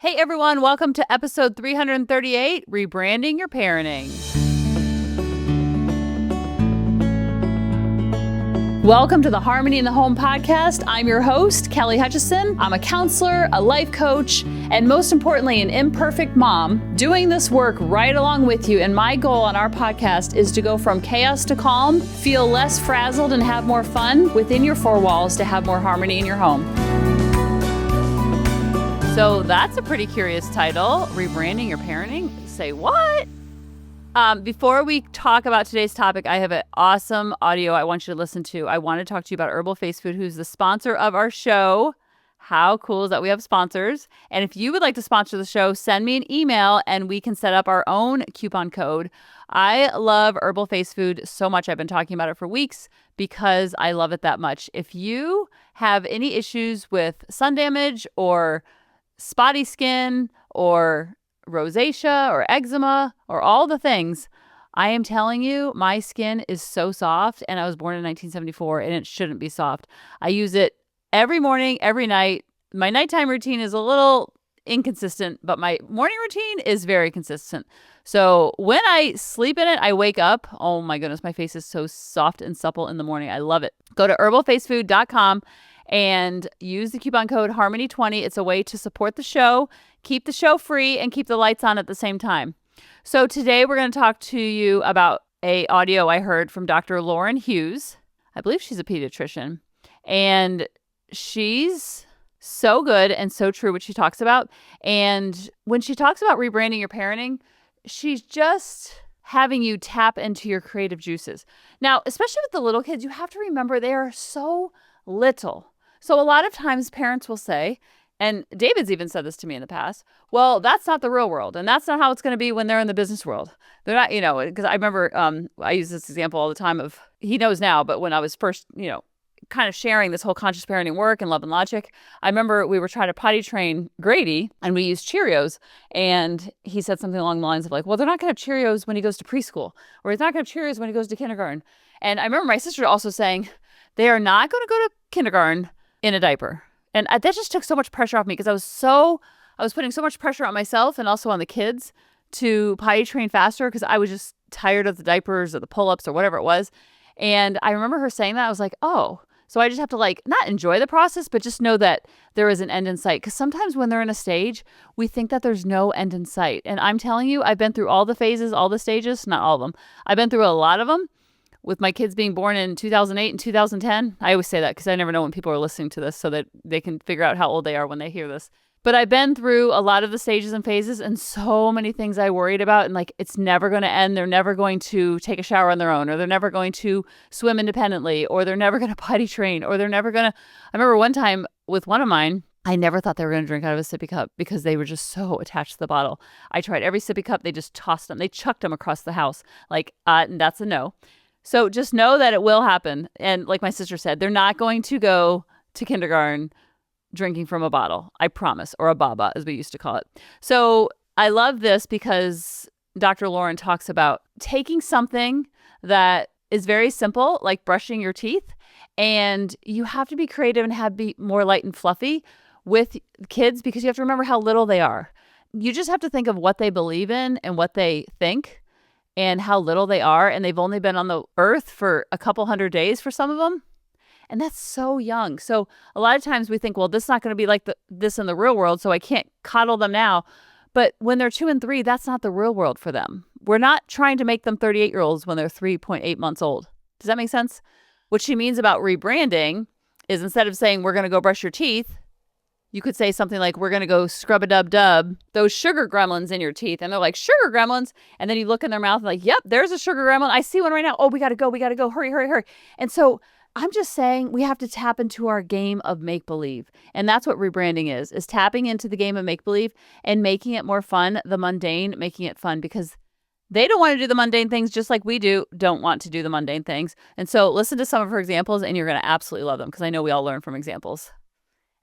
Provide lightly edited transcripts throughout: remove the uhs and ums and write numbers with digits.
Hey everyone, welcome to episode 338, Rebranding Your Parenting. Welcome to the Harmony in the Home podcast. I'm your host, Kelly Hutchison. I'm a counselor, a life coach, and most importantly, an imperfect mom doing this work right along with you. And my goal on our podcast is to go from chaos to calm, feel less frazzled, and have more fun within your four walls to have more harmony in your home. So that's a pretty curious title, Rebranding Your Parenting. Say what? Before we talk about today's topic, I have an awesome audio I want you to listen to. I want to talk to you about Herbal Face Food, who's the sponsor of our show. How cool is that we have sponsors? And if you would like to sponsor the show, send me an email and we can set up our own coupon code. I love Herbal Face Food so much. I've been talking about it for weeks because I love it that much. If you have any issues with sun damage or spotty skin or rosacea or eczema or all the things, I am telling you, my skin is so soft, and I was born in 1974 and it shouldn't be soft. I use it every morning, every night. My nighttime routine is a little inconsistent, but my morning routine is very consistent. So when I sleep in it, I wake up. Oh my goodness, my face is so soft and supple in the morning. I love it. Go to herbalfacefood.com and use the coupon code Harmony20. It's a way to support the show, keep the show free, and keep the lights on at the same time. So today we're going to talk to you about an audio I heard from Dr. Lauren Hughes. I believe she's a pediatrician, and she's so good and so true what she talks about. And when she talks about rebranding your parenting, she's just having you tap into your creative juices. Now, especially with the little kids, you have to remember they are so little. So a lot of times parents will say, and David's even said this to me in the past, well, that's not the real world. And that's not how it's going to be when they're in the business world. They're not, because I remember I use this example all the time of, he knows now, but when I was first, kind of sharing this whole conscious parenting work and love and logic, I remember we were trying to potty train Grady and we used Cheerios. And he said something along the lines of like, well, they're not going to have Cheerios when he goes to preschool, or he's not going to have Cheerios when he goes to kindergarten. And I remember my sister also saying, they are not going to go to kindergarten in a diaper. And that just took so much pressure off me because I was putting so much pressure on myself and also on the kids to potty train faster because I was just tired of the diapers or the pull-ups or whatever it was. And I remember her saying that. I was like, oh, so I just have to not enjoy the process, but just know that there is an end in sight. Because sometimes when they're in a stage, we think that there's no end in sight. And I'm telling you, I've been through all the phases, all the stages, not all of them. I've been through a lot of them. With my kids being born in 2008 and 2010, I always say that because I never know when people are listening to this so that they can figure out how old they are when they hear this. But I've been through a lot of the stages and phases and so many things I worried about. And it's never going to end. They're never going to take a shower on their own, or they're never going to swim independently, or they're never going to potty train, or they're never going to. I remember one time with one of mine, I never thought they were going to drink out of a sippy cup because they were just so attached to the bottle. I tried every sippy cup. They just tossed them. They chucked them across the house. And that's a no. So just know that it will happen. And like my sister said, they're not going to go to kindergarten drinking from a bottle, I promise, or a baba, as we used to call it. So I love this because Dr. Lauren talks about taking something that is very simple, like brushing your teeth, and you have to be creative and be more light and fluffy with kids because you have to remember how little they are. You just have to think of what they believe in and what they think and how little they are. And they've only been on the earth for a couple hundred days for some of them. And that's so young. So a lot of times we think, well, this is not going to be like this in the real world, so I can't coddle them now. But when they're 2 and 3, that's not the real world for them. We're not trying to make them 38-year-olds when they're 3.8 months old. Does that make sense? What she means about rebranding is instead of saying, we're going to go brush your teeth, you could say something like, we're going to go scrub-a-dub-dub those sugar gremlins in your teeth. And they're like, sugar gremlins? And then you look in their mouth and like, yep, there's a sugar gremlin. I see one right now. Oh, we got to go. Hurry, hurry, hurry. And so I'm just saying we have to tap into our game of make-believe. And that's what rebranding is tapping into the game of make-believe and making it more fun, the mundane, making it fun because they don't want to do the mundane things just like we don't want to do the mundane things. And so listen to some of her examples and you're going to absolutely love them because I know we all learn from examples.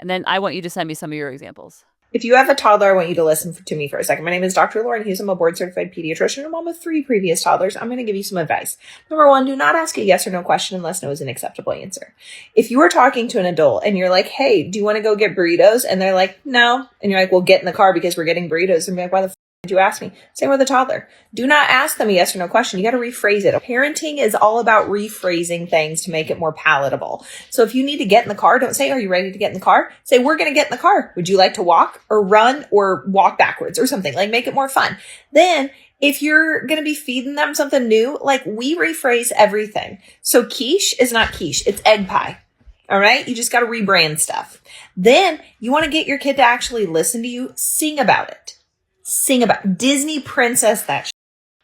And then I want you to send me some of your examples. If you have a toddler, I want you to listen to me for a second. My name is Dr. Lauren Hughes. I'm a board-certified pediatrician and mom of 3 previous toddlers. I'm going to give you some advice. Number 1, do not ask a yes or no question unless no is an acceptable answer. If you are talking to an adult and you're like, hey, do you want to go get burritos? And they're like, no. And you're like, well, get in the car because we're getting burritos. And you're like, why the did you ask me? Same with a toddler. Do not ask them a yes or no question. You got to rephrase it. Parenting is all about rephrasing things to make it more palatable. So if you need to get in the car, don't say, are you ready to get in the car? Say, we're going to get in the car. Would you like to walk or run or walk backwards or something? Like, make it more fun. Then if you're going to be feeding them something new, like, we rephrase everything. So quiche is not quiche. It's egg pie. All right. You just got to rebrand stuff. Then you want to get your kid to actually listen to you. Sing about it. Sing about Disney princess that shit.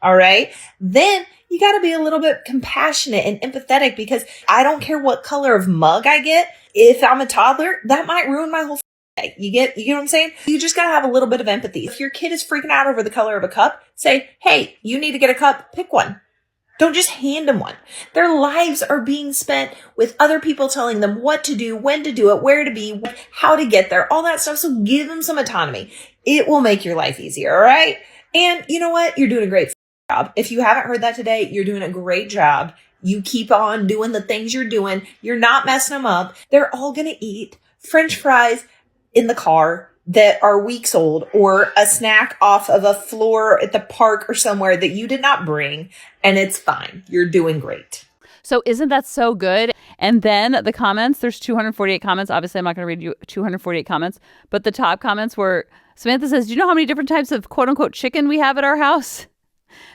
All right. Then you got to be a little bit compassionate and empathetic, because I don't care what color of mug I get. If I'm a toddler, that might ruin my whole day. You get what I'm saying? You just got to have a little bit of empathy. If your kid is freaking out over the color of a cup, say, hey, you need to get a cup. Pick one. Don't just hand them one. Their lives are being spent with other people telling them what to do, when to do it, where to be, how to get there, all that stuff. So give them some autonomy. It will make your life easier, all right? And you know what? You're doing a great job. If you haven't heard that today, you're doing a great job. You keep on doing the things you're doing. You're not messing them up. They're all going to eat French fries in the car that are weeks old, or a snack off of a floor at the park or somewhere that you did not bring, and it's fine. You're doing great. So isn't that so good? And then the comments, there's 248 comments. Obviously, I'm not going to read you 248 comments, but the top comments were, Samantha says, do you know how many different types of quote unquote chicken we have at our house?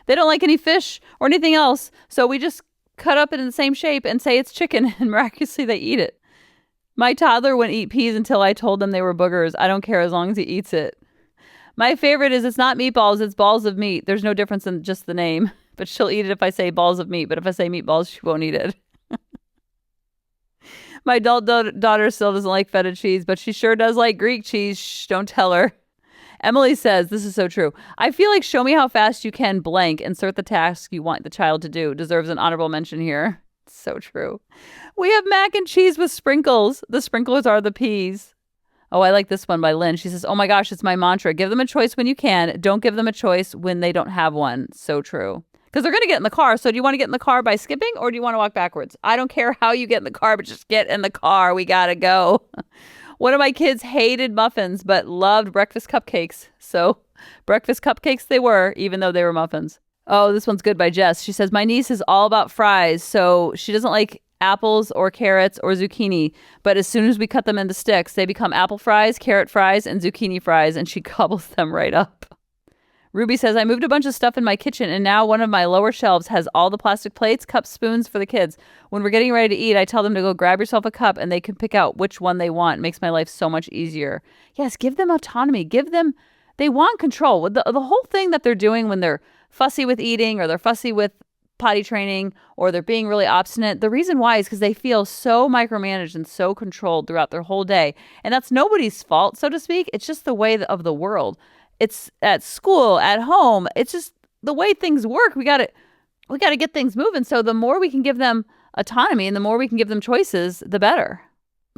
They don't like any fish or anything else. So we just cut up it in the same shape and say it's chicken, and miraculously they eat it. My toddler wouldn't eat peas until I told them they were boogers. I don't care as long as he eats it. My favorite is, it's not meatballs, it's balls of meat. There's no difference in just the name, but she'll eat it if I say balls of meat. But if I say meatballs, she won't eat it. My adult daughter still doesn't like feta cheese, but she sure does like Greek cheese. Shh, don't tell her. Emily says, this is so true. I feel like show me how fast you can blank, insert the task you want the child to do. Deserves an honorable mention here. So true. We have mac and cheese with sprinkles. The sprinklers are the peas. Oh, I like this one by Lynn. She says, oh my gosh, it's my mantra. Give them a choice when you can. Don't give them a choice when they don't have one. So true. Because they're going to get in the car. So do you want to get in the car by skipping, or do you want to walk backwards? I don't care how you get in the car, but just get in the car. We got to go. One of my kids hated muffins, but loved breakfast cupcakes. So breakfast cupcakes they were, even though they were muffins. Oh, this one's good by Jess. She says, my niece is all about fries, so she doesn't like apples or carrots or zucchini. But as soon as we cut them into sticks, they become apple fries, carrot fries, and zucchini fries, and she gobbles them right up. Ruby says, I moved a bunch of stuff in my kitchen, and now one of my lower shelves has all the plastic plates, cups, spoons for the kids. When we're getting ready to eat, I tell them to go grab yourself a cup, and they can pick out which one they want. It makes my life so much easier. Yes, give them autonomy. They want control. The whole thing that they're doing when they're fussy with eating, or they're fussy with potty training, or they're being really obstinate, the reason why is because they feel so micromanaged and so controlled throughout their whole day. And that's nobody's fault, so to speak. It's just the way of the world. It's at school, at home. It's just the way things work. We got to get things moving. So the more we can give them autonomy and the more we can give them choices, the better.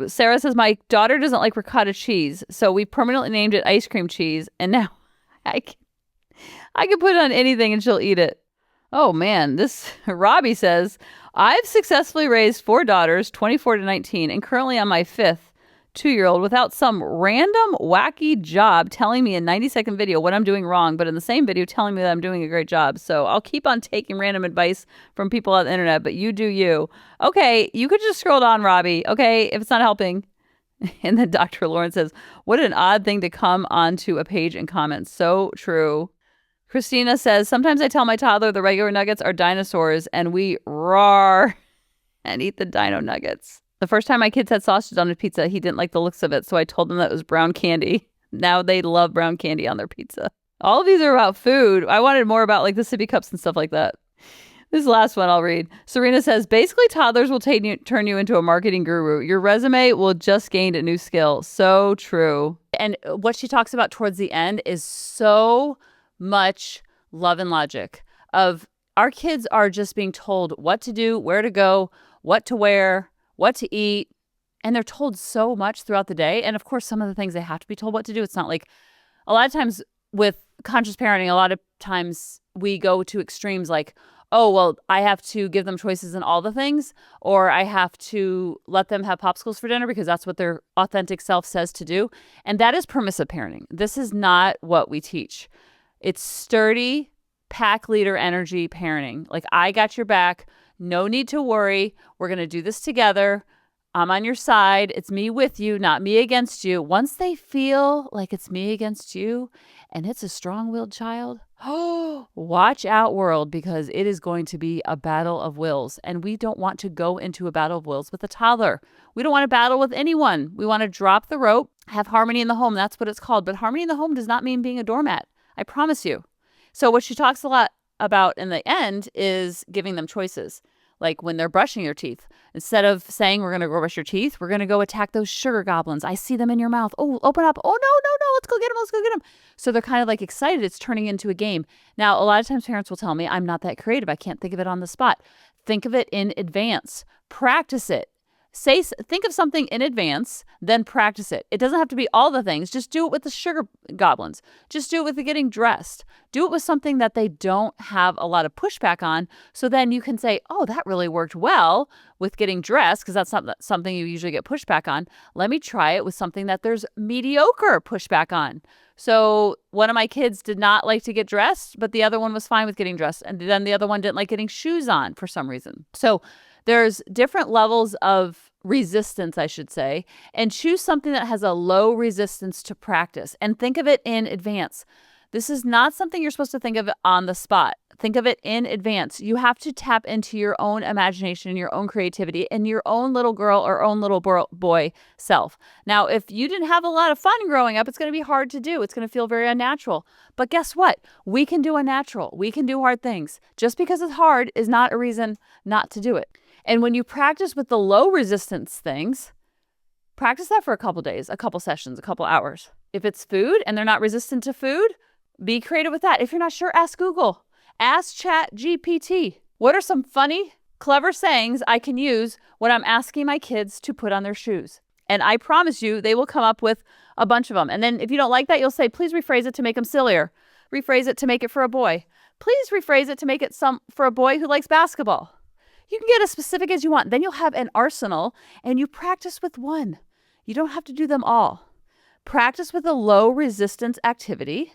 Sarah says, my daughter doesn't like ricotta cheese, so we permanently named it ice cream cheese. And now I can put it on anything and she'll eat it. Oh man, this Robbie says, I've successfully raised 4 daughters, 24 to 19, and currently on my 5th 2-year-old without some random wacky job telling me in 90-second video what I'm doing wrong, but in the same video telling me that I'm doing a great job. So I'll keep on taking random advice from people on the internet, but you do you. Okay, you could just scroll down, Robbie. Okay, if it's not helping. And then Dr. Lauren says, what an odd thing to come onto a page and comment. So true. Christina says, sometimes I tell my toddler the regular nuggets are dinosaurs, and we roar and eat the dino nuggets. The first time my kids had sausage on a pizza, he didn't like the looks of it, so I told them that it was brown candy. Now they love brown candy on their pizza. All of these are about food. I wanted more about like the sippy cups and stuff like that. This last one I'll read. Serena says, basically toddlers will turn you into a marketing guru. Your resume will just gain a new skill. So true. And what she talks about towards the end is so much love and logic of our kids are just being told what to do, where to go, what to wear, what to eat, And they're told so much throughout the day. And of course, some of the things they have to be told what to do. It's not like a lot of times with conscious parenting, a lot of times we go to extremes like, oh, well, I have to give them choices in all the things, or I have to let them have popsicles for dinner because that's what their authentic self says to do. And that is permissive parenting. This is not what we teach. It's sturdy, pack leader energy parenting. Like, I got your back. No need to worry. We're going to do this together. I'm on your side. It's me with you, not me against you. Once they feel like it's me against you and it's a strong-willed child, oh, watch out, world, because it is going to be a battle of wills. And we don't want to go into a battle of wills with a toddler. We don't want to battle with anyone. We want to drop the rope, have harmony in the home. That's what it's called. But harmony in the home does not mean being a doormat. I promise you. So what she talks a lot about in the end is giving them choices. Like when they're brushing your teeth, instead of saying we're going to go brush your teeth, we're going to go attack those sugar goblins. I see them in your mouth. Oh, open up. Oh, no, no, no. Let's go get them. Let's go get them. So they're kind of like excited. It's turning into a game. Now, a lot of times parents will tell me I'm not that creative. I can't think of it on the spot. Think of it in advance. Practice it. Think of something in advance, then practice it. It doesn't have to be all the things. Just do it with the sugar goblins. Just do it with the getting dressed. Do it with something that they don't have a lot of pushback on. So then you can say, oh, that really worked well with getting dressed, because that's not something you usually get pushback on. Let me try it with something that there's mediocre pushback on. So one of my kids did not like to get dressed, but the other one was fine with getting dressed. And then the other one didn't like getting shoes on for some reason. So there's different levels of resistance, I should say, and choose something that has a low resistance to practice and think of it in advance. This is not something you're supposed to think of on the spot. Think of it in advance. You have to tap into your own imagination, your own creativity, and your own little girl or own little boy self. Now, if you didn't have a lot of fun growing up, it's going to be hard to do. It's going to feel very unnatural. But guess what? We can do unnatural. We can do hard things. Just because it's hard is not a reason not to do it. And when you practice with the low resistance things, practice that for a couple days, a couple sessions, a couple hours. If it's food and they're not resistant to food, be creative with that. If you're not sure, ask Google. Ask ChatGPT. What are some funny, clever sayings I can use when I'm asking my kids to put on their shoes? And I promise you, they will come up with a bunch of them. And then if you don't like that, you'll say, please rephrase it to make them sillier. Rephrase it to make it for a boy. Please rephrase it to make it for a boy who likes basketball. You can get as specific as you want. Then you'll have an arsenal and you practice with one. You don't have to do them all. Practice with a low resistance activity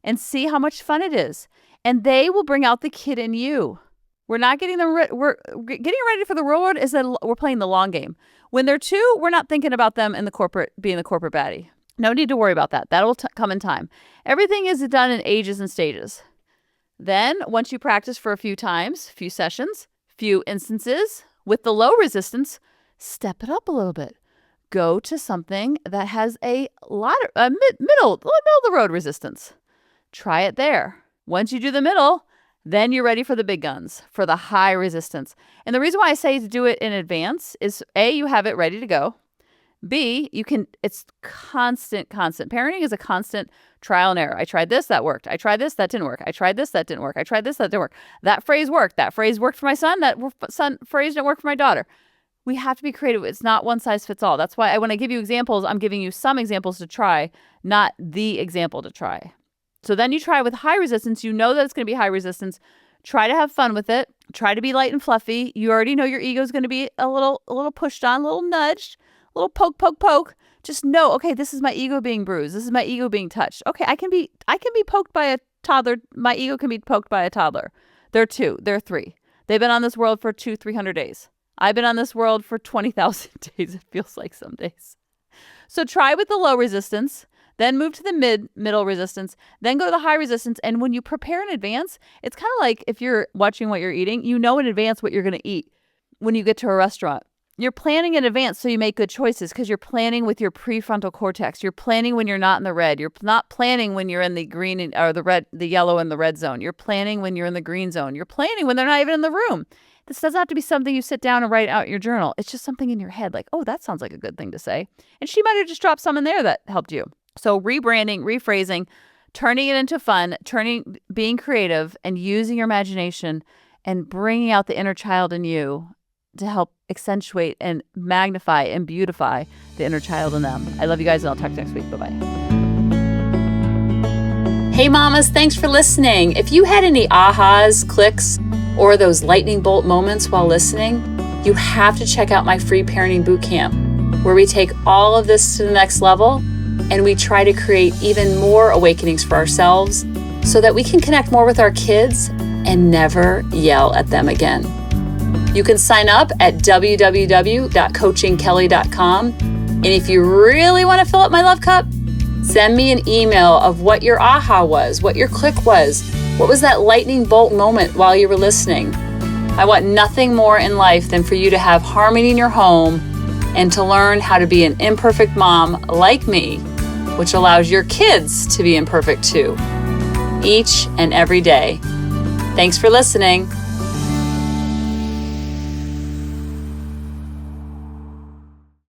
and see how much fun it is. And they will bring out the kid in you. We're not getting them, we're getting ready for the real world is that we're playing the long game. When they're 2, we're not thinking about them in being the corporate baddie. No need to worry about that. That'll come in time. Everything is done in ages and stages. Then once you practice for a few times, few sessions, few instances with the low resistance, step it up a little bit. Go to something that has a lot of middle of the road resistance. Try it there. Once you do the middle, then you're ready for the big guns, for the high resistance. And the reason why I say to do it in advance is A, you have it ready to go. B, it's constant. Parenting is a constant trial and error. I tried this, that worked. I tried this, that didn't work. I tried this, that didn't work. I tried this, that didn't work. That phrase worked. That phrase worked for my son. That phrase didn't work for my daughter. We have to be creative. It's not one size fits all. That's why when I give you examples, I'm giving you some examples to try, not the example to try. So then you try with high resistance. You know that it's going to be high resistance. Try to have fun with it. Try to be light and fluffy. You already know your ego is going to be a little pushed on, a little nudged. Little poke. Just know, okay, this is my ego being bruised. This is my ego being touched. Okay, I can be poked by a toddler. My ego can be poked by a toddler. They're 2. They're 3. They've been on this world for 300 days. I've been on this world for 20,000 days. It feels like some days. So try with the low resistance, then move to the middle resistance, then go to the high resistance. And when you prepare in advance, it's kind of like if you're watching what you're eating, you know in advance what you're going to eat when you get to a restaurant. You're planning in advance so you make good choices because you're planning with your prefrontal cortex. You're planning when you're not in the red. You're not planning when you're in the green or the red, the yellow and the red zone. You're planning when you're in the green zone. You're planning when they're not even in the room. This doesn't have to be something you sit down and write out in your journal. It's just something in your head like, oh, that sounds like a good thing to say. And she might have just dropped some in there that helped you. So rebranding, rephrasing, turning it into fun, being creative and using your imagination and bringing out the inner child in you. to help accentuate and magnify and beautify the inner child in them. I love you guys, and I'll talk next week. Bye-bye. Hey mamas, thanks for listening. If you had any ahas, clicks, or those lightning bolt moments while listening, you have to check out my free parenting bootcamp, where we take all of this to the next level and we try to create even more awakenings for ourselves so that we can connect more with our kids and never yell at them again. You can sign up at www.coachingkelly.com. And if you really want to fill up my love cup, send me an email of what your aha was, what your click was, what was that lightning bolt moment while you were listening. I want nothing more in life than for you to have harmony in your home and to learn how to be an imperfect mom like me, which allows your kids to be imperfect too, each and every day. Thanks for listening.